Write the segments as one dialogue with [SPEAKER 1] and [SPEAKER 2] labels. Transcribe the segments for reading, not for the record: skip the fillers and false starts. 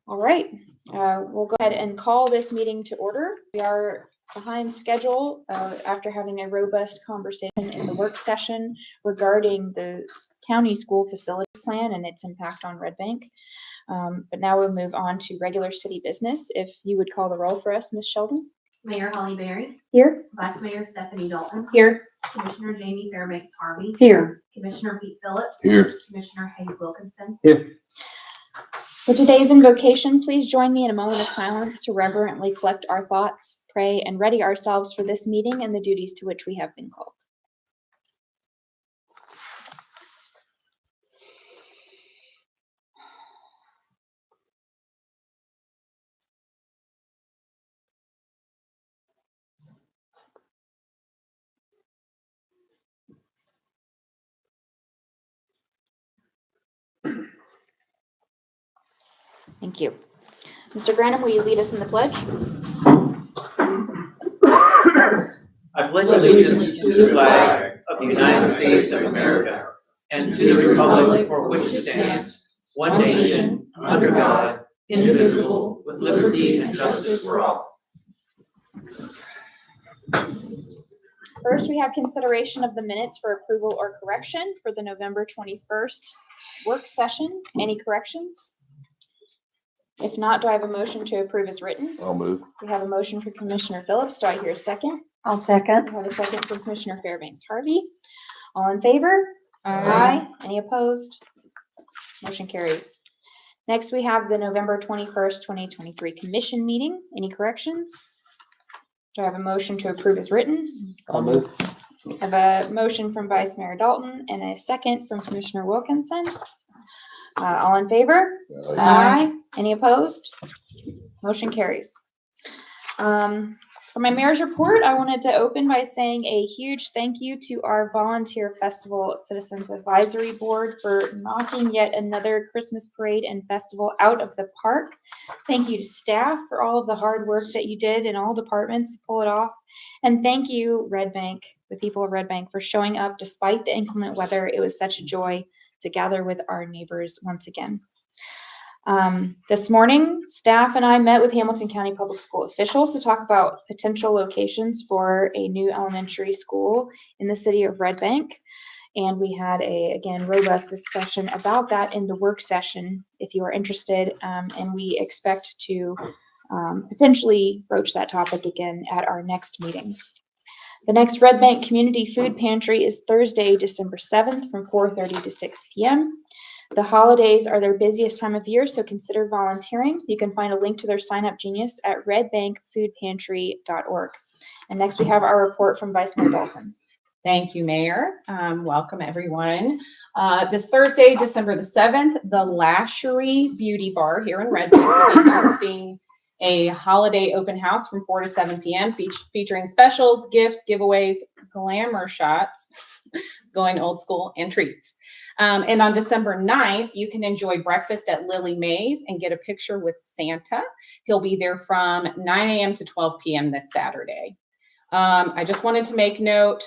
[SPEAKER 1] All right, we'll go ahead and call this meeting to order. We are behind schedule after having a robust conversation in the work session regarding the county school facility plan and its impact on Red Bank. But now we'll move on to regular city business. If you would call the roll for us, Ms. Sheldon.
[SPEAKER 2] Mayor Holly Berry.
[SPEAKER 1] Here.
[SPEAKER 2] Vice Mayor Stephanie Dalton.
[SPEAKER 1] Here.
[SPEAKER 2] Commissioner Jamie Fairbanks Harvey.
[SPEAKER 1] Here.
[SPEAKER 2] Commissioner Pete Phillips.
[SPEAKER 3] Here.
[SPEAKER 2] Commissioner Hayes Wilkinson.
[SPEAKER 3] Here.
[SPEAKER 1] For today's invocation, please join me in a moment of silence to reverently collect our thoughts, pray, and ready ourselves for this meeting and the duties to which we have been called. Thank you. Mr. Granum, will you lead us in the pledge?
[SPEAKER 4] I pledge allegiance to the flag of the United States of America and to the republic for which it stands, one nation, under God, indivisible, with liberty and justice for all.
[SPEAKER 1] First, we have consideration of the minutes for approval or correction for the November 21st work session. Any corrections? If not, do I have a motion to approve as written?
[SPEAKER 3] I'll move.
[SPEAKER 1] We have a motion for Commissioner Phillips. Do I hear a second?
[SPEAKER 5] I'll second.
[SPEAKER 1] We have a second from Commissioner Fairbanks Harvey. All in favor? Aye. Any opposed? Motion carries. Next, we have the November 21st, 2023 commission meeting. Any corrections? Do I have a motion to approve as written?
[SPEAKER 3] I'll move.
[SPEAKER 1] I have a motion from Vice Mayor Dalton and a second from Commissioner Wilkinson. All in favor? Aye. Any opposed? Motion carries. For my mayor's report, I wanted to open by saying a huge thank you to our Volunteer Festival Citizens Advisory Board for knocking yet another Christmas parade and festival out of the park. Thank you to staff for all of the hard work that you did in all departments to pull it off. And thank you, Red Bank, the people of Red Bank, for showing up despite the inclement weather. It was such a joy to gather with our neighbors once again. This morning, staff and I met with Hamilton County Public School officials to talk about potential locations for a new elementary school in the city of Red Bank. And we had again, robust discussion about that in the work session, if you are interested. And we expect to potentially broach that topic again at our next meeting. The next Red Bank Community Food Pantry is Thursday, December 7th from 4:30 to 6 p.m. The holidays are their busiest time of year, so consider volunteering. You can find a link to their sign-up genius at redbankfoodpantry.org. And next we have our report from Vice Mayor Dalton.
[SPEAKER 5] Thank you, Mayor. Welcome, everyone. This Thursday, December the 7th, the Lashery Beauty Bar here in Red Bank will be hosting a holiday open house from 4 to 7 p.m. featuring specials, gifts, giveaways, glamour shots, going old school, and treats. And on December 9th, you can enjoy breakfast at Lily Mays and get a picture with Santa. He'll be there from 9 a.m. to 12 p.m. this Saturday. I just wanted to make note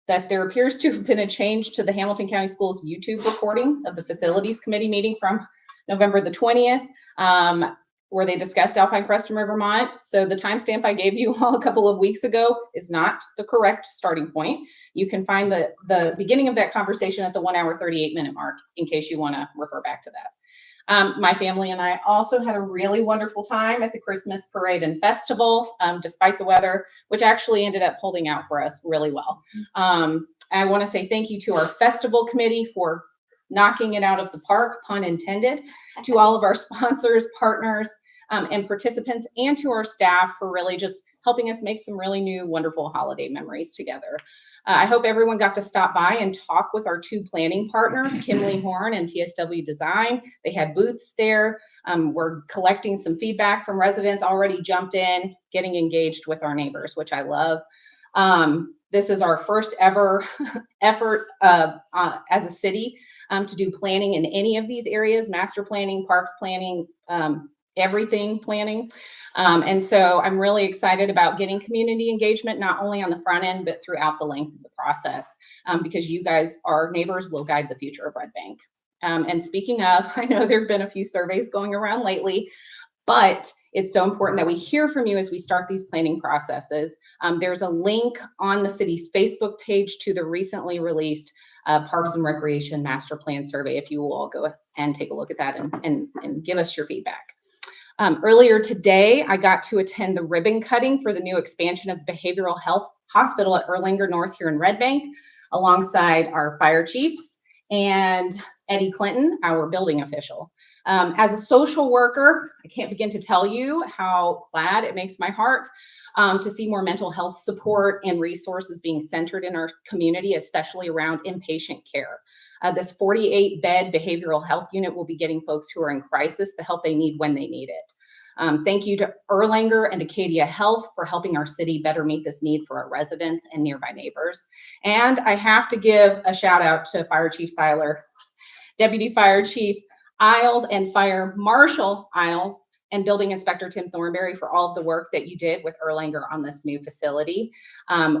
[SPEAKER 5] that there appears to have been a change to the Hamilton County Schools YouTube recording of the Facilities Committee meeting from November the 20th. Where they discussed Alpine Crest and Vermont. So the timestamp I gave you all a couple of weeks ago is not the correct starting point. You can find the beginning of that conversation at the 1 hour, 38-minute mark in case you want to refer back to that. My family and I also had a really wonderful time at the Christmas Parade and Festival, despite the weather, which actually ended up holding out for us really well. I want to say thank you to our festival committee for knocking it out of the park, pun intended, to all of our sponsors, partners, and participants, and to our staff for really just helping us make some really new, wonderful holiday memories together. I hope everyone got to stop by and talk with our two planning partners, Kimley Horn and TSW Design. They had booths there. We're collecting some feedback from residents, already jumped in, getting engaged with our neighbors, which I love. This is our first ever effort as a city to do planning in any of these areas, master planning, parks planning, everything planning. And so I'm really excited about getting community engagement, not only on the front end, but throughout the length of the process, because you guys, our neighbors, will guide the future of Red Bank. And speaking of, I know there have been a few surveys going around lately, but it's so important that we hear from you as we start these planning processes. There's a link on the city's Facebook page to the recently released Parks and Recreation Master Plan Survey, if you will all go and take a look at that and give us your feedback. Earlier today, I got to attend the ribbon cutting for the new expansion of the Behavioral Health Hospital at Erlanger North here in Red Bank, alongside our fire chiefs and Eddie Clinton, our building official. As a social worker, I can't begin to tell you how glad it makes my heart to see more mental health support and resources being centered in our community, especially around inpatient care. This 48-bed behavioral health unit will be getting folks who are in crisis the help they need when they need it. Thank you to Erlanger and Acadia Health for helping our city better meet this need for our residents and nearby neighbors. And I have to give a shout out to Fire Chief Seiler, Deputy Fire Chief Isles, and Fire Marshal Isles, and Building Inspector Tim Thornberry for all of the work that you did with Erlanger on this new facility.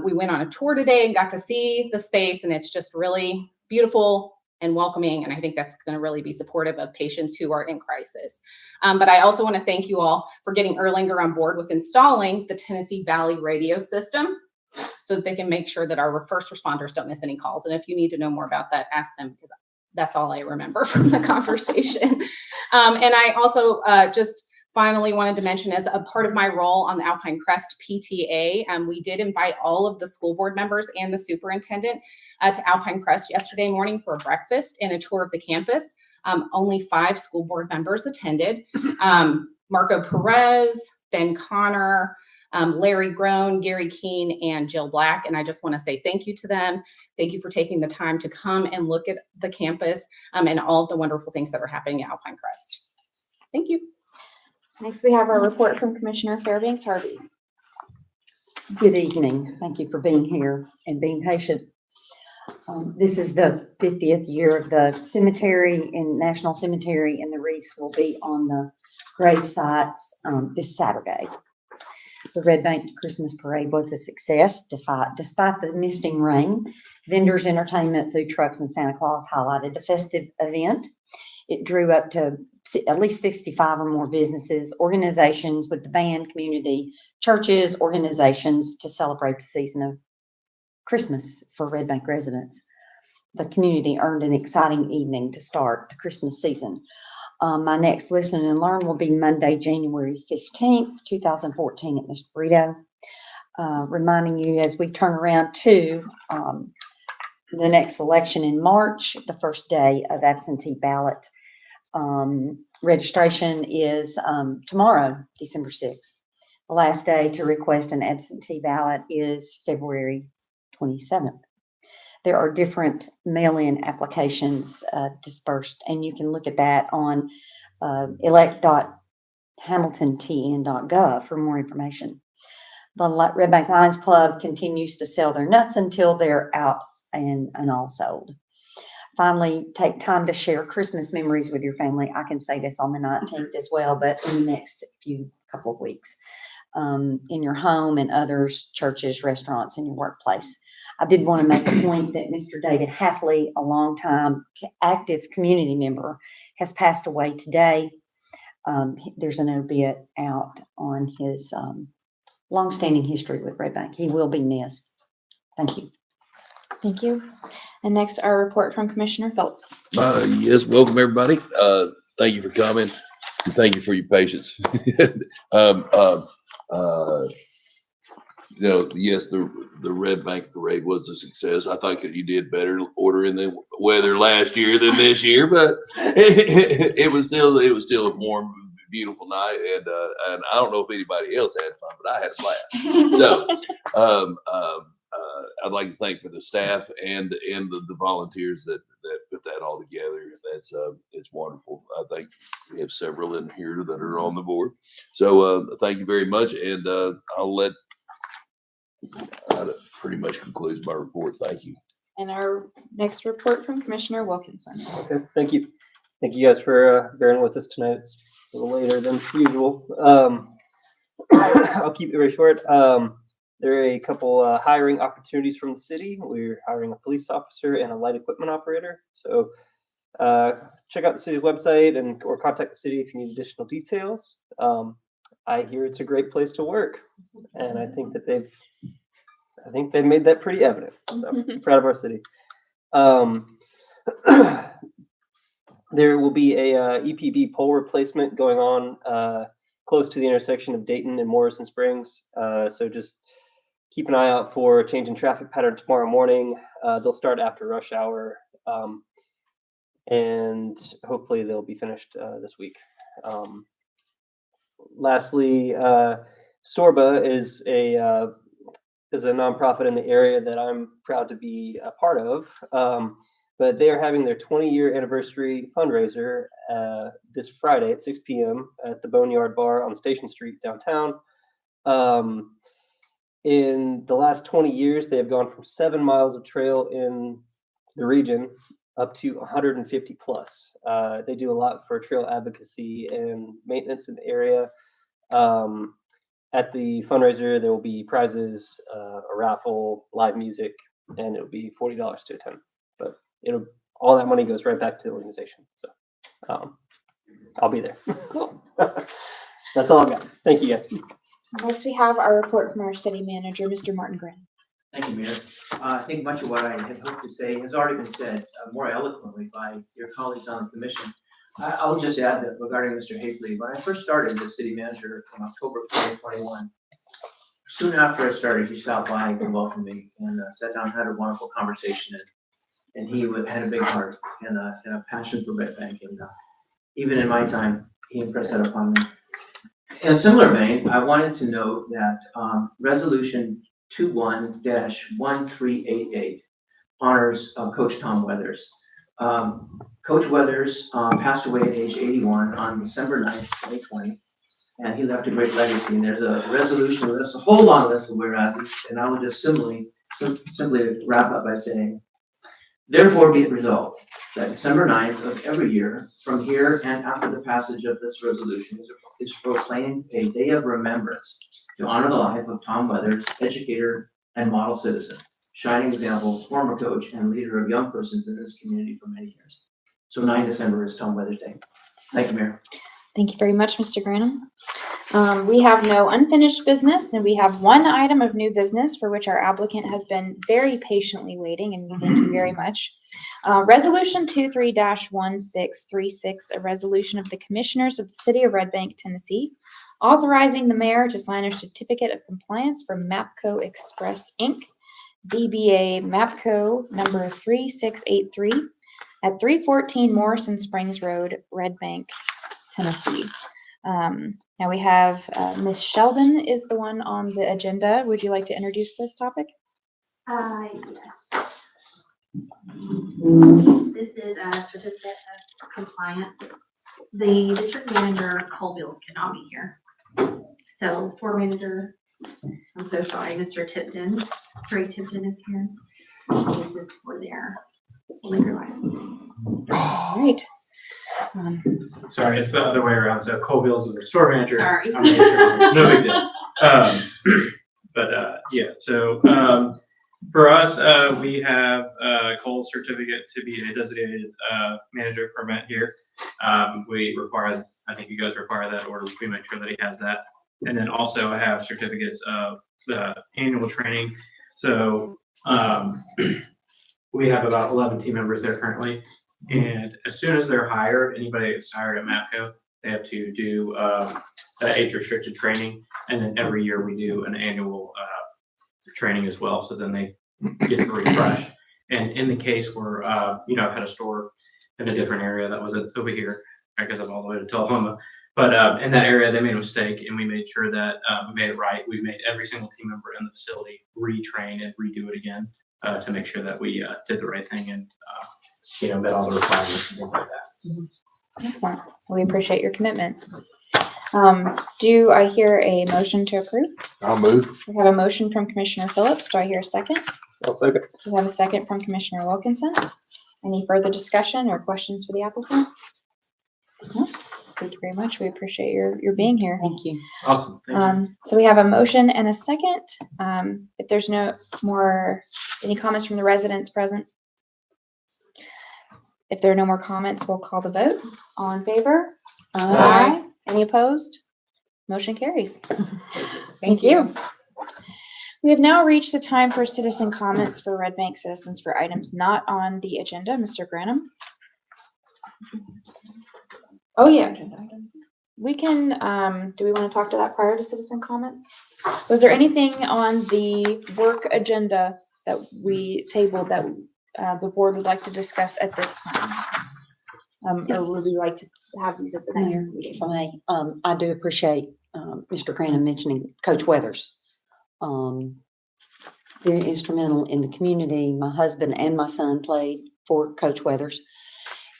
[SPEAKER 5] We went on a tour today and got to see the space, and it's just really beautiful and welcoming, and I think that's going to really be supportive of patients who are in crisis. But I also want to thank you all for getting Erlanger on board with installing the Tennessee Valley radio system so that they can make sure that our first responders don't miss any calls. And if you need to know more about that, ask them, because that's all I remember from the conversation. And I also just finally wanted to mention, as a part of my role on the Alpine Crest PTA, we did invite all of the school board members and the superintendent to Alpine Crest yesterday morning for a breakfast and a tour of the campus. Only 5 school board members attended. Marco Perez, Ben Connor, Larry Groen, Gary Keene, and Jill Black. And I just want to say thank you to them. Thank you for taking the time to come and look at the campus and all of the wonderful things that are happening at Alpine Crest. Thank you.
[SPEAKER 1] Next, we have our report from Commissioner Fairbanks Harvey.
[SPEAKER 3] Good evening. Thank you for being here and being patient. This is the 50th year of the cemetery and National Cemetery, and the wreaths will be on the grave sites this Saturday. The Red Bank Christmas Parade was a success despite the misting rain. Vendors, entertainment, food trucks, and Santa Claus highlighted the festive event. It drew up to at least 65 or more businesses, organizations with the band, community, churches, organizations to celebrate the season of Christmas for Red Bank residents. The community earned an exciting evening to start the Christmas season. My next Listen and Learn will be Monday, January 15th, 2014 at Mr. Burrito. Reminding you as we turn around to the next election in March, the first day of absentee ballot registration is tomorrow, December 6th. The last day to request an absentee ballot is February 27th. There are different mail-in applications dispersed, and you can look at that on elect.hamiltontn.gov for more information. The Red Bank Lions Club continues to sell their nuts until they're out and all sold. Finally, take time to share Christmas memories with your family. I can say this on the 19th as well, but in the next couple of weeks, in your home and others, churches, restaurants, and your workplace. I did want to make a point that Mr. David Halfley, a longtime active community member, has passed away today. There's an obit out on his longstanding history with Red Bank. He will be missed. Thank you.
[SPEAKER 1] Thank you. And next, our report from Commissioner Phillips.
[SPEAKER 6] Yes, welcome everybody. Thank you for coming. Thank you for your patience. Yes, the Red Bank Parade was a success. I think that you did better ordering the weather last year than this year, but it was still a warm, beautiful night, and I don't know if anybody else had fun, but I had a blast. So I'd like to thank for the staff and the volunteers that put that all together. That's it's wonderful. I think we have several in here that are on the board. So thank you very much, and that pretty much concludes my report. Thank you.
[SPEAKER 1] And our next report from Commissioner Wilkinson.
[SPEAKER 7] Okay, thank you. Thank you guys for bearing with us tonight. It's a little later than usual. I'll keep it very short. There are a couple hiring opportunities from the city. We're hiring a police officer and a light equipment operator. So check out the city's website and or contact the city if you need additional details. I hear it's a great place to work, and I think that they've made that pretty evident. So proud of our city. There will be a EPB pole replacement going on close to the intersection of Dayton and Morrison Springs. So just keep an eye out for a change in traffic pattern tomorrow morning. They'll start after rush hour, and hopefully they'll be finished this week. Lastly, Sorba is a nonprofit in the area that I'm proud to be a part of. But they are having their 20-year anniversary fundraiser this Friday at 6 p.m. at the Boneyard Bar on Station Street downtown. In the last 20 years, they have gone from 7 miles of trail in the region up to 150 plus. They do a lot for trail advocacy and maintenance in the area. At the fundraiser, there will be prizes, a raffle, live music, and it'll be $40 to attend. But all that money goes right back to the organization. So I'll be there.
[SPEAKER 1] Cool.
[SPEAKER 7] That's all I've got. Thank you, guys.
[SPEAKER 1] Next, we have our report from our city manager, Mr. Martin Gren.
[SPEAKER 4] Thank you, Mayor. I think much of what I had hoped to say has already been said more eloquently by your colleagues on the commission. I'll just add that regarding Mr. Haefele, when I first started as city manager in October 2021, soon after I started, he stopped by and welcomed me and sat down and had a wonderful conversation. And he had a big heart and a passion for Red Bank. And even in my time, he impressed that upon me. In a similar vein, I wanted to note that Resolution 21-1388 honors Coach Tom Weathers. Coach Weathers passed away at age 81 on December 9th, 2020, and he left a great legacy. And there's a resolution, there's a whole long list of whereases, and I will just simply wrap up by saying, therefore be it resolved that December 9th of every year, from here and after the passage of this resolution, is proclaimed a day of remembrance to honor the life of Tom Weathers, educator and model citizen, shining example, former coach, and leader of young persons in this community for many years. So 9 December is Tom Weathers Day. Thank you, Mayor.
[SPEAKER 1] Thank you very much, Mr. Granum. We have no unfinished business, and we have one item of new business for which our applicant has been very patiently waiting, and we thank you very much. Resolution 23-1636, a resolution of the Commissioners of the City of Red Bank, Tennessee, authorizing the mayor to sign a certificate of compliance for MAPCO Express, Inc., DBA MAPCO number 3683 at 314 Morrison Springs Road, Red Bank, Tennessee. Now we have Ms. Sheldon is the one on the agenda. Would you like to introduce this topic?
[SPEAKER 2] Yes. This is a certificate of compliance. The district manager, Cole Bills, cannot be here. So store manager, I'm so sorry, Mr. Tipton, Trey Tipton is here. This is for their liquor license.
[SPEAKER 1] All right.
[SPEAKER 8] Sorry, it's the other way around. So Cole Bills is the store manager.
[SPEAKER 2] Sorry.
[SPEAKER 8] I'm the store manager. No big deal. Yeah, so for us, we have Cole's certificate to be a designated manager permit here. We require, I think you guys require that, or we make sure that he has that. And then also I have certificates of the annual training. So we have about 11 team members there currently. And as soon as they're hired, anybody that's hired at MAPCO, they have to do age-restricted training. And then every year we do an annual training as well. So then they get to refresh. And in the case where, I've had a store in a different area that was over here, because I'm all the way to Tullahoma. But in that area, they made a mistake, and we made sure that we made it right. We made every single team member in the facility retrain and redo it again to make sure that we did the right thing and met all the requirements and things like that.
[SPEAKER 1] Excellent. We appreciate your commitment. Do I hear a motion to approve?
[SPEAKER 6] I'll move.
[SPEAKER 1] We have a motion from Commissioner Phillips. Do I hear a second?
[SPEAKER 7] I'll second.
[SPEAKER 1] We have a second from Commissioner Wilkinson. Any further discussion or questions for the applicant? No? Thank you very much. We appreciate your being here.
[SPEAKER 3] Thank you.
[SPEAKER 8] Awesome. Thank you.
[SPEAKER 1] So we have a motion and a second. If there's no more, any comments from the residents present? If there are no more comments, we'll call the vote. All in favor?
[SPEAKER 5] Aye.
[SPEAKER 1] Any opposed? Motion carries. Thank you. We have now reached the time for citizen comments for Red Bank citizens for items not on the agenda. Mr. Granum? Oh, yeah. We can, do we want to talk to that prior to citizen comments? Was there anything on the work agenda that we tabled that the board would like to discuss at this time?
[SPEAKER 3] Yes.
[SPEAKER 1] Or would we like to have these at the next
[SPEAKER 3] Mayor,
[SPEAKER 1] meeting?
[SPEAKER 3] if I may, I do appreciate, Mr. Cranon mentioning Coach Weathers. Very instrumental in the community. My husband and my son played for Coach Weathers,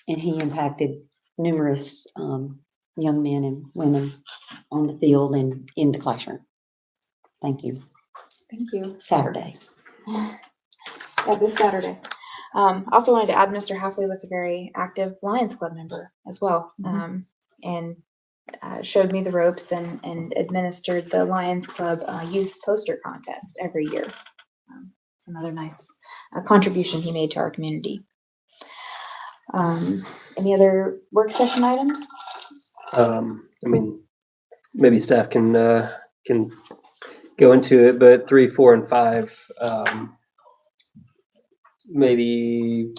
[SPEAKER 3] and he impacted numerous, young men and women on the field and in the classroom. Thank you.
[SPEAKER 1] Thank you.
[SPEAKER 3] Saturday.
[SPEAKER 1] Yeah, this Saturday. Also wanted to add, Mr. Halfley was a very active Lions Club member as well. And showed me the ropes and administered the Lions Club youth poster contest every year. It's another nice contribution he made to our community. Any other work session items?
[SPEAKER 7] I mean, maybe staff can go into it, but 3, 4, and 5, maybe.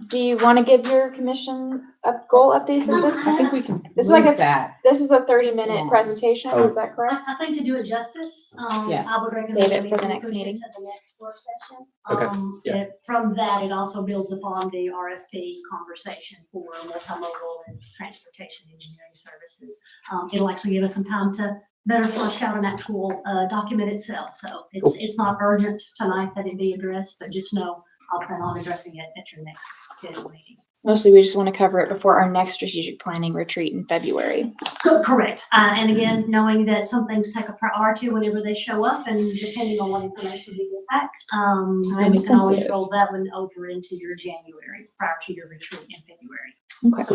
[SPEAKER 1] Do you want to give your commission goal updates at this
[SPEAKER 5] I
[SPEAKER 1] time?
[SPEAKER 5] think we can
[SPEAKER 1] It's like
[SPEAKER 5] move
[SPEAKER 1] a-
[SPEAKER 5] that.
[SPEAKER 1] This is a 30-minute
[SPEAKER 5] Yeah.
[SPEAKER 1] presentation,
[SPEAKER 7] Oh.
[SPEAKER 1] is that correct?
[SPEAKER 9] I think to do it justice,
[SPEAKER 5] Yes.
[SPEAKER 9] I would recommend.
[SPEAKER 1] Save it
[SPEAKER 9] that
[SPEAKER 1] for the
[SPEAKER 9] we
[SPEAKER 1] next
[SPEAKER 9] push it
[SPEAKER 1] meeting.
[SPEAKER 9] To the next work session.
[SPEAKER 7] Okay, yeah.
[SPEAKER 9] From that, it also builds upon the RFP conversation for multimodal and transportation engineering services. It'll actually give us some time to better flush out an actual, document itself. So it's not urgent tonight that it be addressed, but just know I'll plan on addressing it at your next scheduled meeting.
[SPEAKER 1] Mostly, we just want to cover it before our next strategic planning retreat in February.
[SPEAKER 9] Correct. And again, knowing that some things take a priority whenever they show up and depending on what information we get back, then
[SPEAKER 1] Time
[SPEAKER 9] we can always
[SPEAKER 1] sensitive.
[SPEAKER 9] roll that one over into your January, prior to your retreat in February.
[SPEAKER 1] Okay.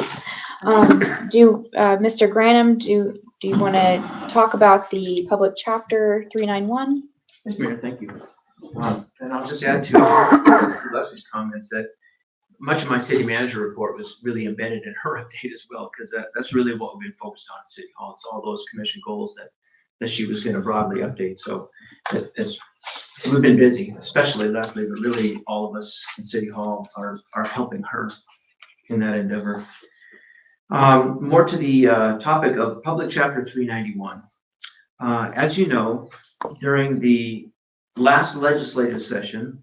[SPEAKER 1] Mr. Granum, do you want to talk about the public chapter 391?
[SPEAKER 4] Yes, Mayor, thank you. And I'll just add to Leslie's comments that much of my city manager report was really embedded in her update as well, because that's really what we've been focused on at City Hall. It's all those commission goals that she was going to broadly update. So we've been busy, especially Leslie, but really all of us in City Hall are helping her in that endeavor. More to the topic of Public Chapter 391. As you know, during the last legislative session,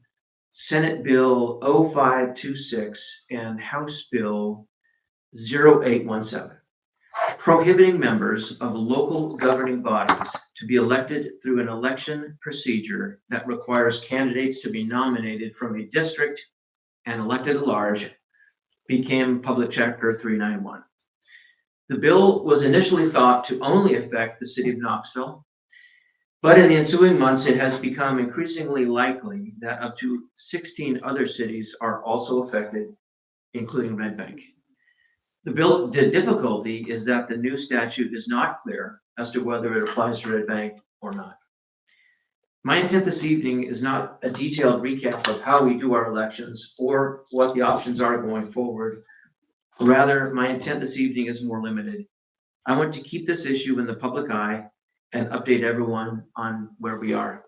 [SPEAKER 4] Senate Bill 0526 and House Bill 0817, prohibiting members of local governing bodies to be elected through an election procedure that requires candidates to be nominated from a district and elected at large, became Public Chapter 391. The bill was initially thought to only affect the city of Knoxville, but in the ensuing months, it has become increasingly likely that up to 16 other cities are also affected, including Red Bank. The difficulty is that the new statute is not clear as to whether it applies to Red Bank or not. My intent this evening is not a detailed recap of how we do our elections or what the options are going forward. Rather, my intent this evening is more limited. I want to keep this issue in the public eye and update everyone on where we are.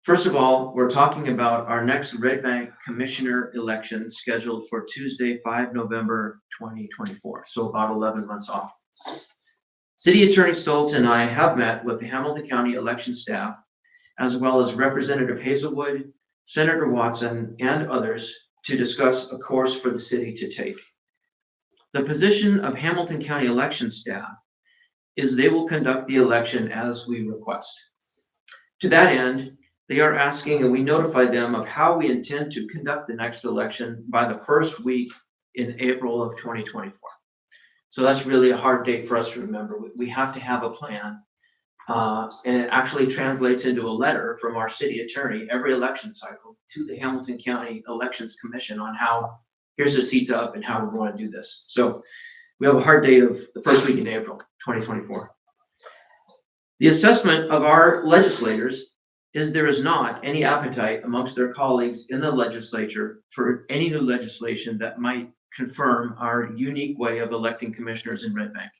[SPEAKER 4] First of all, we're talking about our next Red Bank Commissioner election scheduled for Tuesday, 5 November 2024, so about 11 months off. City Attorney Stoltz and I have met with the Hamilton County election staff, as well as Representative Hazelwood, Senator Watson, and others to discuss a course for the city to take. The position of Hamilton County election staff is they will conduct the election as we request. To that end, they are asking and we notify them of how we intend to conduct the next election by the first week in April of 2024. So that's really a hard date for us to remember. We have to have a plan. And it actually translates into a letter from our city attorney every election cycle to the Hamilton County Elections Commission on how, here's the seats up and how we want to do this. So we have a hard date of the first week in April 2024. The assessment of our legislators is there is not any appetite amongst their colleagues in the legislature for any new legislation that might confirm our unique way of electing commissioners in Red Bank.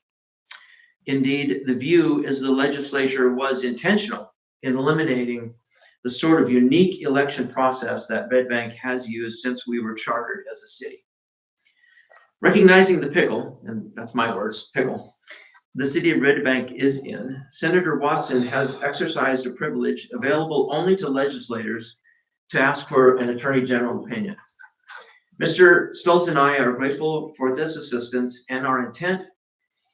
[SPEAKER 4] Indeed, the view is the legislature was intentional in eliminating the sort of unique election process that Red Bank has used since we were chartered as a city. Recognizing the pickle, and that's my words, pickle, the city of Red Bank is in, Senator Watson has exercised a privilege available only to legislators to ask for an attorney general opinion. Mr. Stoltz and I are grateful for this assistance, and our intent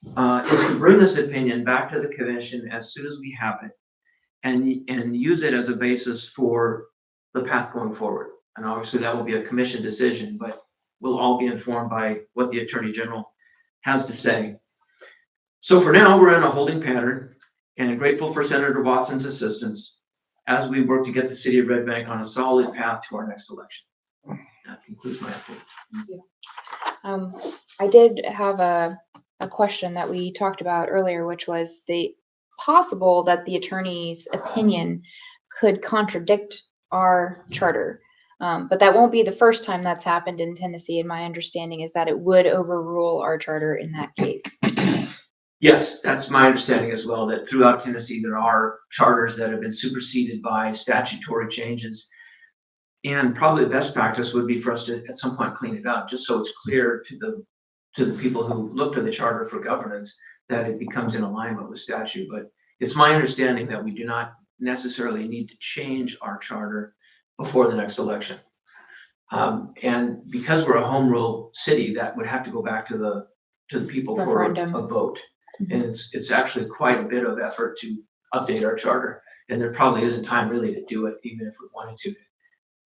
[SPEAKER 4] is to bring this opinion back to the commission as soon as we have it and use it as a basis for the path going forward. And obviously that will be a commission decision, but we'll all be informed by what the attorney general has to say. So for now, we're in a holding pattern and grateful for Senator Watson's assistance as we work to get the city of Red Bank on a solid path to our next election. That concludes my report.
[SPEAKER 1] I did have a question that we talked about earlier, which was the possible that the attorney's opinion could contradict our charter. But that won't be the first time that's happened in Tennessee. And my understanding is that it would overrule our charter in that case.
[SPEAKER 4] Yes, that's my understanding as well, that throughout Tennessee, there are charters that have been superseded by statutory changes. And probably the best practice would be for us to at some point clean it up, just so it's clear to the people who look to the charter for governance that it becomes in alignment with statute. But it's my understanding that we do not necessarily need to change our charter before the next election. And because we're a home rule city, that would have to go back to the people for
[SPEAKER 1] Referendum.
[SPEAKER 4] a vote. And it's actually quite a bit of effort to update our charter. And there probably isn't time really to do it, even if we wanted to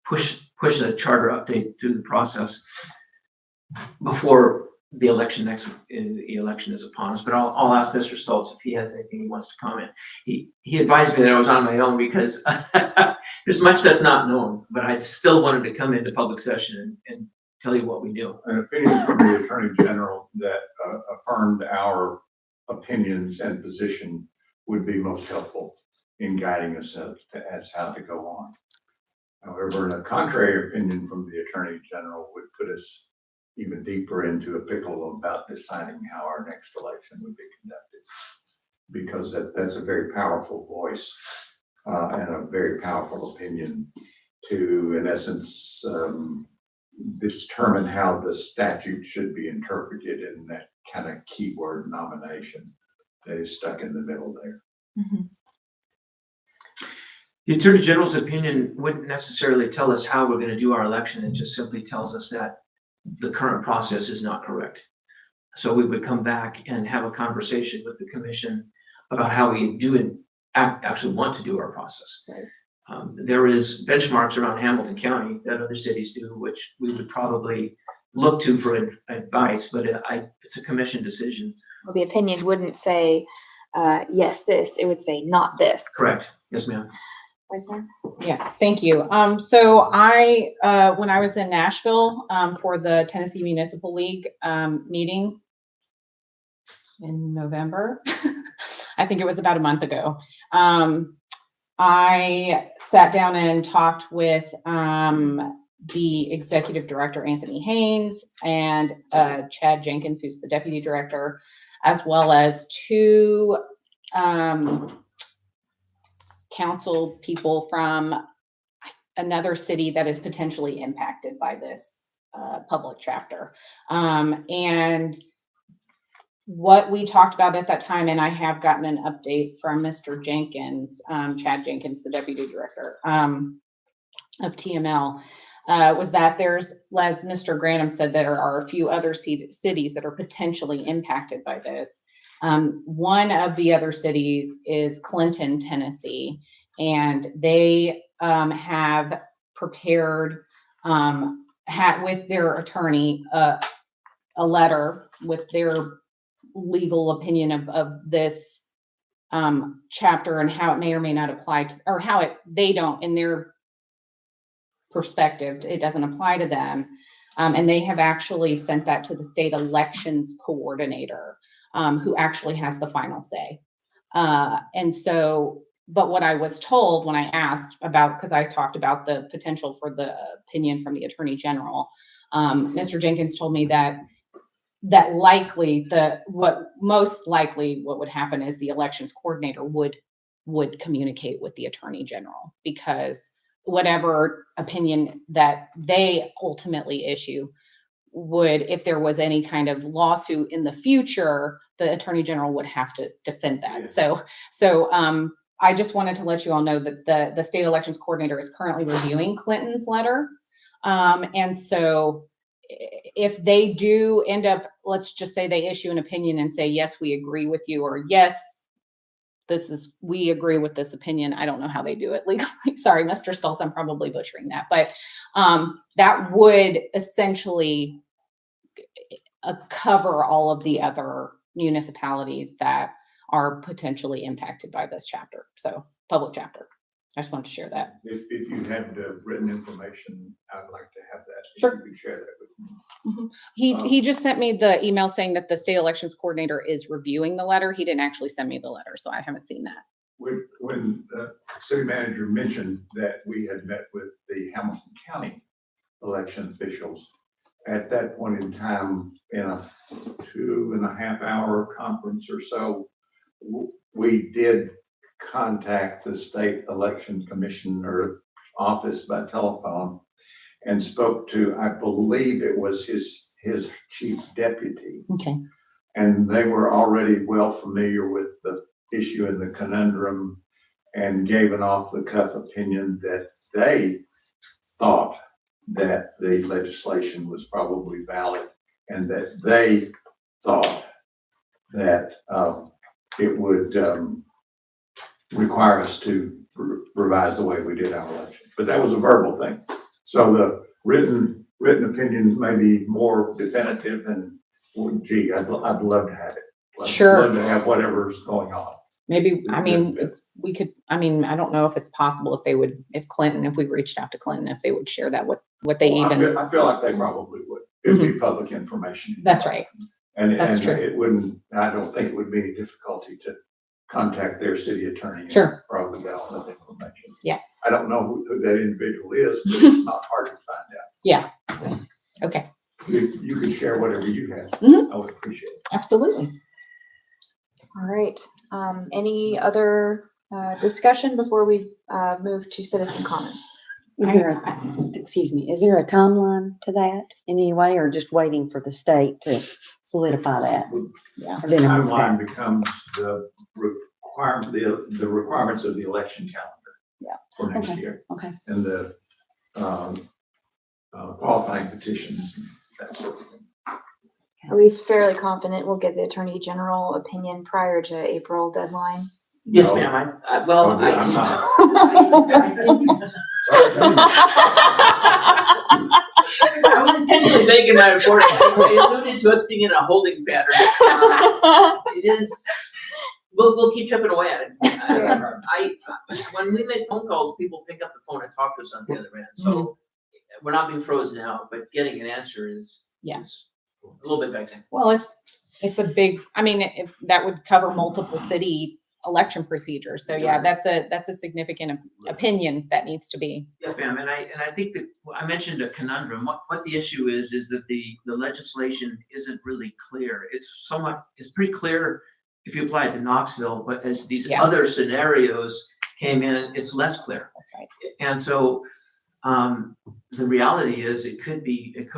[SPEAKER 4] push the charter update through the process before the election is upon us. But I'll ask Mr. Stoltz if he has anything he wants to comment. He advised me that I was on my own because there's much that's not known, but I still wanted to come into public session and tell you what we do.
[SPEAKER 10] An opinion from the Attorney General that affirmed our opinions and position would be most helpful in guiding us as how to go on. However, a contrary opinion from the Attorney General would put us even deeper into a pickle about deciding how our next election would be conducted, because that's a very powerful voice and a very powerful opinion to, in essence, determine how the statute should be interpreted in that kind of keyword nomination that is stuck in the middle there.
[SPEAKER 1] Mm-hmm.
[SPEAKER 4] The Attorney General's opinion wouldn't necessarily tell us how we're going to do our election. It just simply tells us that the current process is not correct. So we would come back and have a conversation with the commission about how we do and actually want to do our process.
[SPEAKER 1] Right.
[SPEAKER 4] There is benchmarks around Hamilton County that other cities do, which we would probably look to for advice, but it's a commission decision.
[SPEAKER 1] Well, the opinion wouldn't say, yes, this. It would say, not this.
[SPEAKER 4] Correct. Yes, ma'am.
[SPEAKER 1] Vice Mayor?
[SPEAKER 5] Yes, thank you. So I, when I was in Nashville for the Tennessee Municipal League meeting in November, I think it was about a month ago, I sat down and talked with the executive director, Anthony Haynes, and Chad Jenkins, who's the deputy director, as well as two council people from another city that is potentially impacted by this public chapter. And what we talked about at that time, and I have gotten an update from Mr. Jenkins, Chad Jenkins, the deputy director of TML, was that there's, as Mr. Grantham said, there are a few other cities that are potentially impacted by this. One of the other cities is Clinton, Tennessee, and they have prepared with their attorney a letter with their legal opinion of this chapter and how it may or may not apply to, or how they don't, in their perspective, it doesn't apply to them. And they have actually sent that to the state elections coordinator, who actually has the final say. And so, but what I was told when I asked about, because I talked about the potential for the opinion from the Attorney General, Mr. Jenkins told me that most likely what would happen is the elections coordinator would communicate with the attorney general, because whatever opinion that they ultimately issue would, if there was any kind of lawsuit in the future, the attorney general would have to defend that. So I just wanted to let you all know that the state elections coordinator is currently reviewing Clinton's letter. And so if they do end up, let's just say they issue an opinion and say, yes, we agree with you, or yes, we agree with this opinion. I don't know how they do it legally. Sorry, Mr. Stoltz, I'm probably butchering that, but that would essentially cover all of the other municipalities that are potentially impacted by this chapter. So public chapter. I just wanted to share that.
[SPEAKER 10] If you had written information, I'd like to have that. If
[SPEAKER 5] Sure.
[SPEAKER 10] you could share that with me.
[SPEAKER 5] He just sent me the email saying that the state elections coordinator is reviewing the letter. He didn't actually send me the letter, so I haven't seen that.
[SPEAKER 10] When the city manager mentioned that we had met with the Hamilton County election officials, at that point in time, in a 2.5-hour conference or so, we did contact the state election commissioner office by telephone and spoke to, I believe it was his chief deputy.
[SPEAKER 5] Okay.
[SPEAKER 10] And they were already well familiar with the issue and the conundrum, and gave an off-the-cuff opinion that they thought that the legislation was probably valid, and that they thought that it would require us to revise the way we did our election. But that was a verbal thing. So the written opinions may be more definitive, and well, gee, I'd love to have it.
[SPEAKER 5] Sure.
[SPEAKER 10] Love to have whatever's going on.
[SPEAKER 5] Maybe, I mean, I don't know if it's possible if we reached out to Clinton, if they would share that, what they
[SPEAKER 10] Well,
[SPEAKER 5] even.
[SPEAKER 10] I feel like they probably would. It'd be public information.
[SPEAKER 5] That's right.
[SPEAKER 10] And
[SPEAKER 5] That's true.
[SPEAKER 10] it wouldn't, I don't think it would be any difficulty to contact their city attorney. and
[SPEAKER 5] Sure.
[SPEAKER 10] Probably get all that information.
[SPEAKER 5] Yeah.
[SPEAKER 10] I don't know who that individual is, but it's not hard to find out.
[SPEAKER 5] Yeah. Okay.
[SPEAKER 10] You can share whatever you have.
[SPEAKER 5] Mhm.
[SPEAKER 10] I would appreciate it.
[SPEAKER 5] Absolutely.
[SPEAKER 1] All right. Any other discussion before we move to citizen comments?
[SPEAKER 3] Is there a timeline to that in any way, or just waiting for the state to solidify that?
[SPEAKER 5] Yeah.
[SPEAKER 3] Or did I miss that?
[SPEAKER 10] Timeline becomes the requirements of the election calendar.
[SPEAKER 5] Yeah.
[SPEAKER 10] For next
[SPEAKER 3] Okay.
[SPEAKER 10] year.
[SPEAKER 3] Okay.
[SPEAKER 10] And the qualifying petitions, and that sort of thing.
[SPEAKER 1] Are we fairly confident we'll get the Attorney General opinion prior to April deadline?
[SPEAKER 4] Yes,
[SPEAKER 10] No.
[SPEAKER 4] ma'am, I'm
[SPEAKER 10] not.
[SPEAKER 4] I was intentionally making that important. They alluded to us being in a holding pattern. It is, we'll keep chipping away at it. When we make phone calls, people pick up the phone and talk to us on the other end. So we're not being frozen out, but getting an answer is
[SPEAKER 5] Yeah.
[SPEAKER 4] is a little bit vexing.
[SPEAKER 5] Well, it's a big, I mean, if that would cover multiple city election procedures. So yeah, that's a significant opinion that needs to be.
[SPEAKER 4] Yes, ma'am, and I think that I mentioned a conundrum. What the issue is that the legislation isn't really clear. It's pretty clear if you apply it to Knoxville, but as these
[SPEAKER 5] Yeah.
[SPEAKER 4] other scenarios came in, it's less clear.
[SPEAKER 5] That's right.
[SPEAKER 4] And so the reality is it could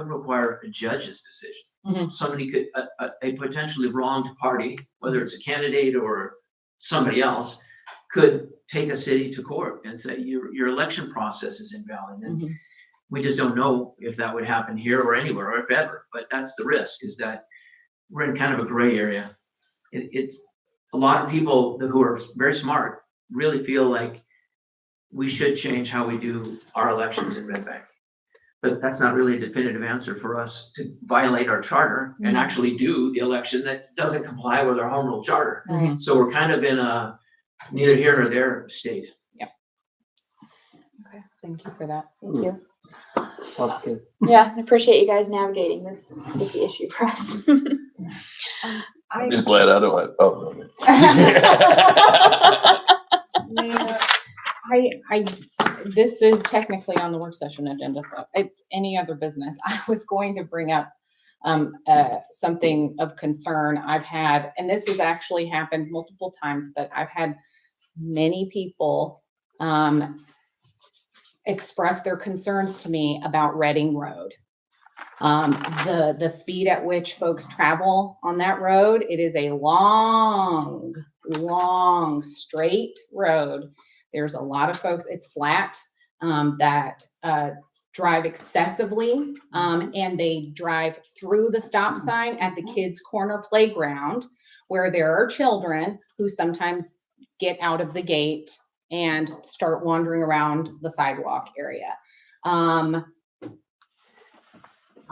[SPEAKER 4] require a judge's decision.
[SPEAKER 5] Mhm.
[SPEAKER 4] Somebody could, a potentially wronged party, whether it's a candidate or somebody else, could take a city to court and say your election process is invalid. And
[SPEAKER 5] Mhm.
[SPEAKER 4] we just don't know if that would happen here or anywhere or if ever, but that's the risk, is that we're in kind of a gray area. It's a lot of people who are very smart really feel like we should change how we do our elections in Red Bank. But that's not really a definitive answer for us to violate our charter and actually do the election that doesn't comply with our home rule charter.
[SPEAKER 5] Mhm.
[SPEAKER 4] So we're kind of in a neither here nor there state.
[SPEAKER 5] Okay. Thank you for that.
[SPEAKER 1] Thank you.
[SPEAKER 7] Complicated.
[SPEAKER 1] Yeah, I appreciate you guys navigating this sticky issue for us.
[SPEAKER 6] I'm just glad I don't have, oh, no.
[SPEAKER 5] This is technically on the work session agenda, so it's any other business. I was going to bring up something of concern I've had, and this has actually happened multiple times, but I've had many people express their concerns to me about Reading Road. The speed at which folks travel on that road, it is a long, straight road. There's a lot of folks, it's flat, that drive excessively, and they drive through the stop sign at the kids' corner playground, where there are children who sometimes get out of the gate and start wandering around the sidewalk area.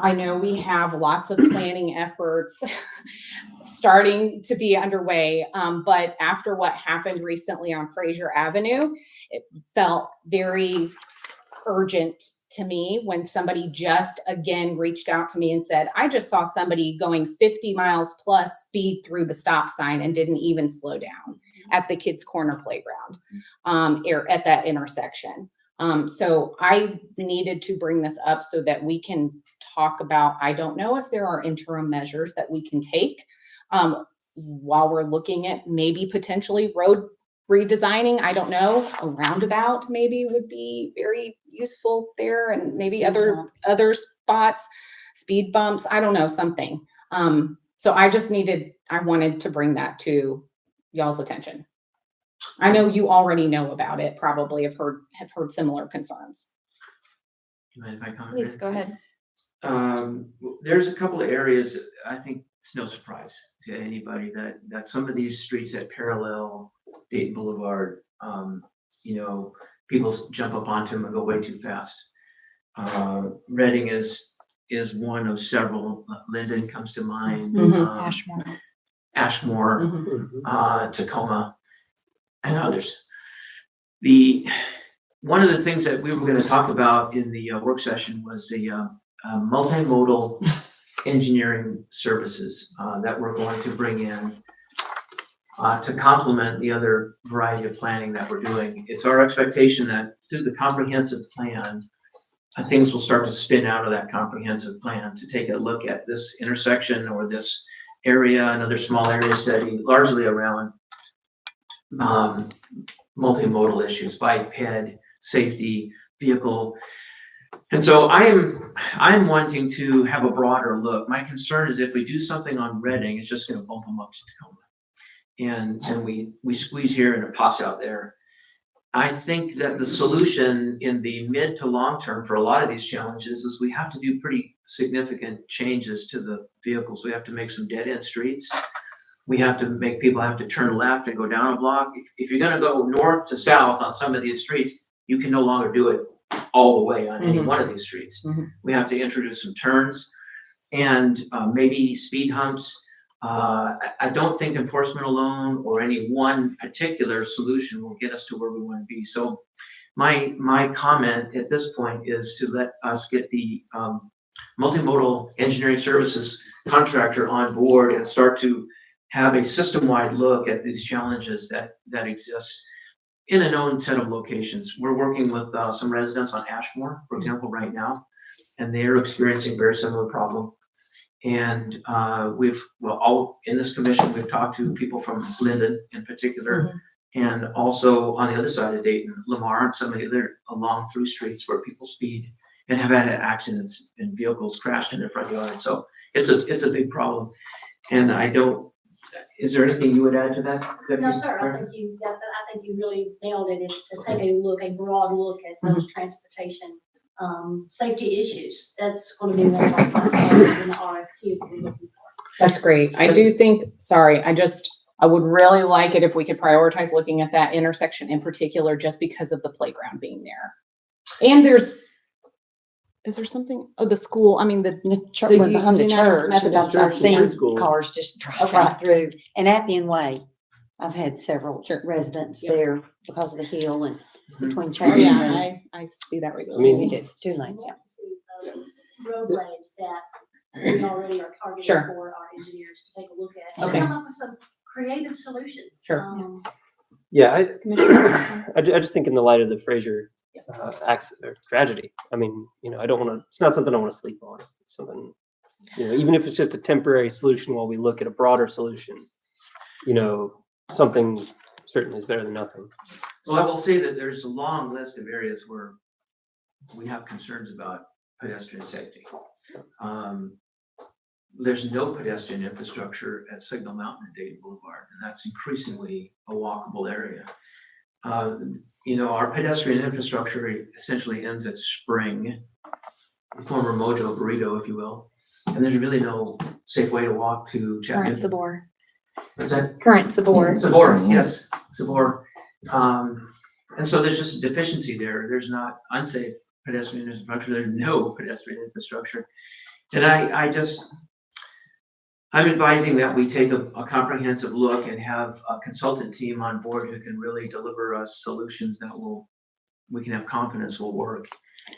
[SPEAKER 5] I know we have lots of planning efforts starting to be underway, but after what happened recently on Fraser Avenue, it felt very urgent to me when somebody just again reached out to me and said, I just saw somebody going 50 miles plus speed through the stop sign and didn't even slow down at the kids' corner playground, at that intersection. So I needed to bring this up so that we can talk about, I don't know if there are interim measures that we can take while we're looking at maybe potentially road redesigning. I don't know, a roundabout maybe would be very useful there, and maybe other spots, speed bumps, I don't know, something. So I wanted to bring that to y'all's attention. I know you already know about it, probably have heard similar concerns.
[SPEAKER 4] You mind if I comment?
[SPEAKER 1] Please, go ahead.
[SPEAKER 4] There's a couple of areas, I think it's no surprise to anybody that some of these streets that parallel Dayton Boulevard, people jump up onto them and go way too fast. Reading is one of several. Linden comes to mind. Ashmore, Tacoma, and others. One of the things that we were going to talk about in the work session was the multimodal engineering services that we're going to bring in to complement the other variety of planning that we're doing. It's our expectation that through the comprehensive plan, things will start to spin out of that comprehensive plan to take a look at this intersection or this area, another small area study, largely around multimodal issues, bike, ped, safety, vehicle. And so I'm wanting to have a broader look. My concern is if we do something on Reading, it's just going to bump them up to Tacoma. And we squeeze here and it pops out there. I think that the solution in the mid to long term for a lot of these challenges is we have to do pretty significant changes to the vehicles. We have to make some dead end streets. We have to make people have to turn left and go down a block. If you're going to go north to south on some of these streets, you can no longer do it all the way on any one of these streets. We have to introduce some turns and maybe speed humps. I don't think enforcement alone or any one particular solution will get us to where we want to be. So my comment at this point is to let us get the multimodal engineering services contractor on board and start to have a system-wide look at these challenges that exist in a known set of locations. We're working with some residents on Ashmore, for example, right now, and they're experiencing a very similar problem. And all in this commission, we've talked to people from Linden in particular, and also on the other side of Dayton, Lamar, and some of the other along through streets where people speed and have had accidents and vehicles crashed in their front yard. So it's a big problem. And is there anything you would add to that?
[SPEAKER 9] No, sir, I think you really nailed it. It's to take a broad look at those transportation safety issues. That's going to be one of our priorities in the RFQ that we're looking for.
[SPEAKER 5] That's great. I would really like it if we could prioritize looking at that intersection in particular, just because of the playground being there. And is there something, the school, I mean,
[SPEAKER 3] The church, behind the
[SPEAKER 5] United
[SPEAKER 3] church,
[SPEAKER 5] Methodist
[SPEAKER 3] I've
[SPEAKER 5] Church.
[SPEAKER 3] seen
[SPEAKER 6] School.
[SPEAKER 3] cars just drive
[SPEAKER 5] Okay.
[SPEAKER 3] right through. And Appian Way, I've had several
[SPEAKER 5] Sure.
[SPEAKER 3] residents
[SPEAKER 5] Yeah.
[SPEAKER 3] there because of the hill, and it's between
[SPEAKER 5] Oh,
[SPEAKER 3] Cherry and
[SPEAKER 5] yeah, I see that regularly.
[SPEAKER 3] we did 2 lanes.
[SPEAKER 9] Roadways that we already are targeting
[SPEAKER 5] Sure.
[SPEAKER 9] for our engineers to take a look at.
[SPEAKER 5] Okay.
[SPEAKER 9] And come up with some creative solutions.
[SPEAKER 5] Sure.
[SPEAKER 7] Yeah,
[SPEAKER 1] Commissioner Watson?
[SPEAKER 7] I just think in the light of the Fraser tragedy, I mean, I don't want to, it's not something I want to sleep on. It's something, even if it's just a temporary solution while we look at a broader solution, something certainly is better than nothing.
[SPEAKER 4] Well, I will say that there's a long list of areas where we have concerns about pedestrian safety. There's no pedestrian infrastructure at Signal Mountain and Dayton Boulevard, and that's increasingly a walkable area. Our pedestrian infrastructure essentially ends at Spring, former Mojo Burrito, if you will, and there's really no safe way to walk to
[SPEAKER 1] Current
[SPEAKER 4] Chattanooga.
[SPEAKER 1] Sabor.
[SPEAKER 4] What's that?
[SPEAKER 1] Current Sabor.
[SPEAKER 4] Sabor, yes, Sabor. And so there's just a deficiency there. There's not unsafe pedestrian infrastructure. There's no pedestrian infrastructure. And I'm advising that we take a comprehensive look and have a consultant team on board who can really deliver us solutions that we can have confidence will work.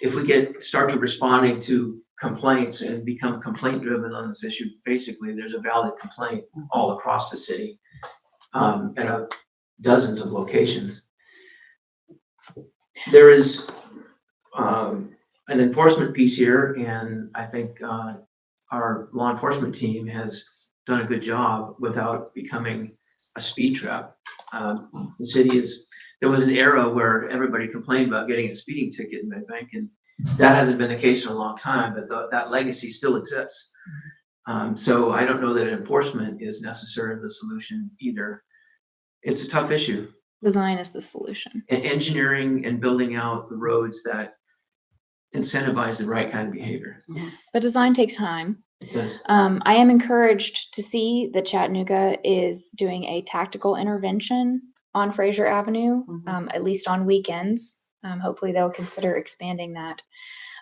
[SPEAKER 4] If we start to responding to complaints and become complaint driven on this issue, basically there's a valid complaint all across the city at dozens of locations. There is an enforcement piece here, and I think our law enforcement team has done a good job without becoming a speed trap. The city there was an era where everybody complained about getting a speeding ticket in Medbank, and that hasn't been the case for a long time, but that legacy still exists. So I don't know that enforcement is necessarily the solution either. It's a tough issue.
[SPEAKER 1] Design is the solution.
[SPEAKER 4] And engineering and building out the roads that incentivize the right kind of behavior.
[SPEAKER 1] But design takes time.
[SPEAKER 4] Yes.
[SPEAKER 1] I am encouraged to see that Chattanooga is doing a tactical intervention on Fraser Avenue, at least on weekends. Hopefully they'll consider expanding that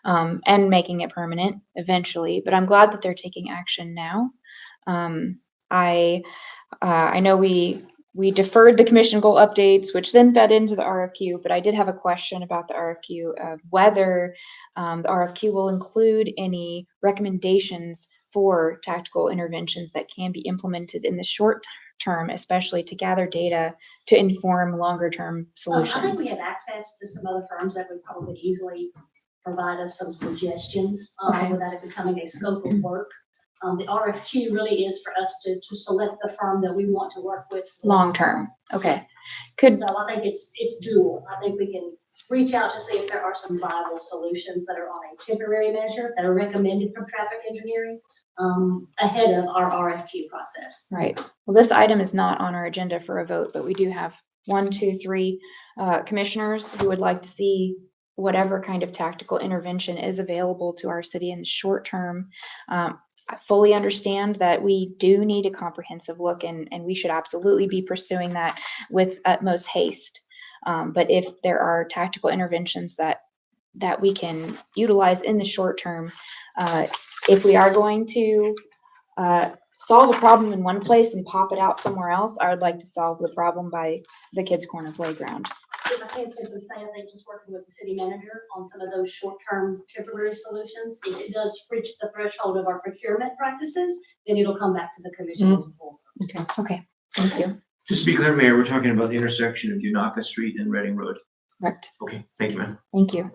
[SPEAKER 1] and making it permanent eventually. But I'm glad that they're taking action now. I know we deferred the commission goal updates, which then fed into the RFQ, but I did have a question about the RFQ of whether the RFQ will include any recommendations for tactical interventions that can be implemented in the short term, especially to gather data to inform longer term
[SPEAKER 9] I think
[SPEAKER 1] solutions.
[SPEAKER 9] we have access to some other firms that would probably easily provide us some suggestions
[SPEAKER 1] Okay.
[SPEAKER 9] without it becoming a scope of work. The RFQ really is for us to select the firm that we want to work with. for
[SPEAKER 1] Long term. Okay. Could,
[SPEAKER 9] So I think it's dual. I think we can reach out to see if there are some viable solutions that are on a temporary measure that are recommended from traffic engineering ahead of our RFQ process.
[SPEAKER 1] right. Well, this item is not on our agenda for a vote, but we do have 1, 2, 3 commissioners who would like to see whatever kind of tactical intervention is available to our city in the short term. I fully understand that we do need a comprehensive look, and we should absolutely be pursuing that with utmost haste. But if there are tactical interventions that we can utilize in the short term, if we are going to solve a problem in one place and pop it out somewhere else, I would like to solve the problem by the Kids Corner Playground.
[SPEAKER 9] If I can simply say, I think just working with the city manager on some of those short-term temporary solutions, if it does reach the threshold of our procurement practices, then it'll come back to the commission as a full.
[SPEAKER 1] Okay, thank you.
[SPEAKER 4] Just to be clear, Mayor, we're talking about the intersection of Unaka Street and Reading Road.
[SPEAKER 1] Correct.
[SPEAKER 4] Okay, thank you, ma'am.
[SPEAKER 1] Thank you.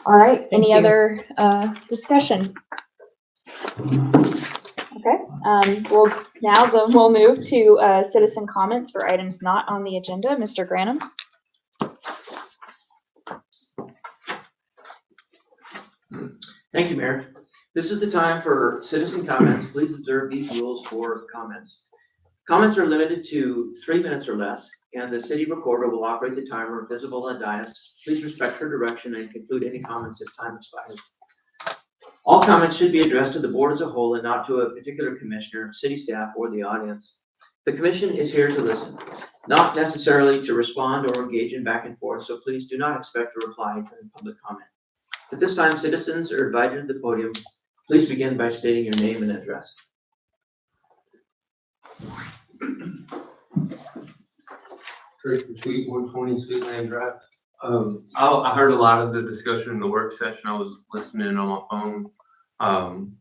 [SPEAKER 1] All right,
[SPEAKER 5] Thank
[SPEAKER 1] any
[SPEAKER 5] you.
[SPEAKER 1] other discussion? Okay, we'll move to citizen comments for items not on the agenda. Mr. Granum?
[SPEAKER 4] Thank you, Mayor. This is the time for citizen comments. Please observe these rules for comments. Comments are limited to 3 minutes or less, and the city recorder will operate the timer visible on dais. Please respect her direction and conclude any comments if time expires. All comments should be addressed to the board as a whole and not to a particular commissioner, city staff, or the audience. The commission is here to listen, not necessarily to respond or engage in back and forth, so please do not expect a reply during public comment. At this time, citizens are invited to the podium. Please begin by stating your name and address.
[SPEAKER 11] Tristan Sweet, 120 Sweetland Drive. I heard a lot of the discussion in the work session. I was listening on my phone.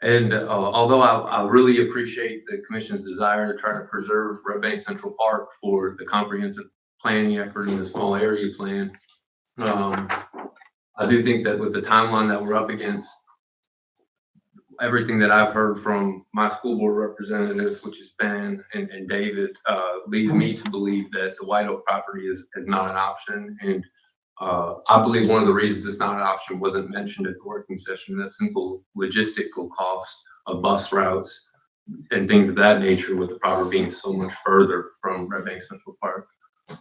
[SPEAKER 11] And although I really appreciate the commission's desire to try to preserve Red Bank Central Park for the comprehensive planning effort and the small area plan, I do think that with the timeline that we're up against, everything that I've heard from my school board representatives, which is Ben and David, leads me to believe that the White Oak property is not an option. And I believe one of the reasons it's not an option wasn't mentioned at the working session, that simple logistical cost of bus routes and things of that nature, with the property being so much further from Red Bank Central Park.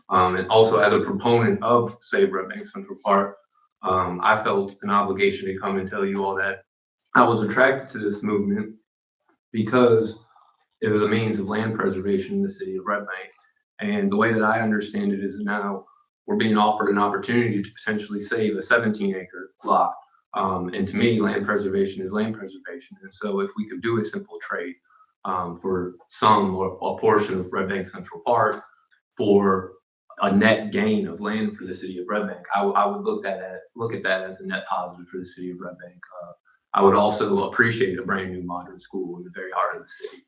[SPEAKER 11] And also, as a proponent of Save Red Bank Central Park, I felt an obligation to come and tell you all that I was attracted to this movement because it was a means of land preservation in the city of Red Bank. And the way that I understand it is now we're being offered an opportunity to potentially save a 17-acre lot. And to me, land preservation is land preservation. And so if we could do a simple trade for some or a portion of Red Bank Central Park for a net gain of land for the city of Red Bank, I would look at that as a net positive for the city of Red Bank. I would also appreciate a brand new modern school in the very heart of the city.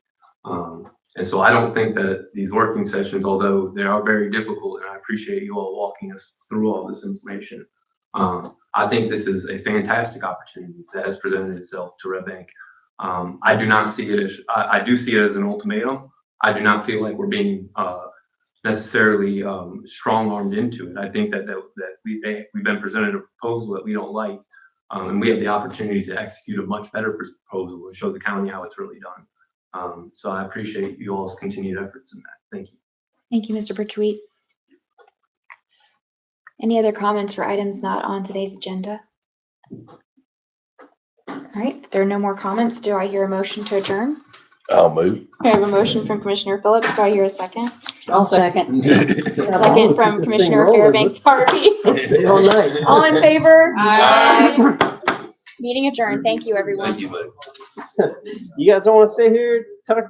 [SPEAKER 11] And so I don't think that these working sessions, although they are very difficult, and I appreciate you all walking us through all this information, I think this is a fantastic opportunity that has presented itself to Red Bank. I do not see it as, I do see it as an ultimatum. I do not feel like we're being necessarily strong-armed into it. I think that we've been presented a proposal that we don't like, and we have the opportunity to execute a much better proposal and show the county how it's really done. So I appreciate you all's continued efforts in that. Thank you.
[SPEAKER 1] Thank you, Mr. Bertweet. Any other comments for items not on today's agenda? All right, if there are no more comments, do I hear a motion to adjourn?
[SPEAKER 6] I'll move.
[SPEAKER 1] I have a motion from Commissioner Phillips. Do I hear a second?
[SPEAKER 3] I'll second.
[SPEAKER 1] Second from Commissioner Fairbanks Harvey.
[SPEAKER 7] Stay all night.
[SPEAKER 1] All in favor?
[SPEAKER 5] Aye.
[SPEAKER 1] Meeting adjourned. Thank you, everyone.
[SPEAKER 6] Thank you, Lou.
[SPEAKER 7] You guys don't want to stay here 10 o'clock?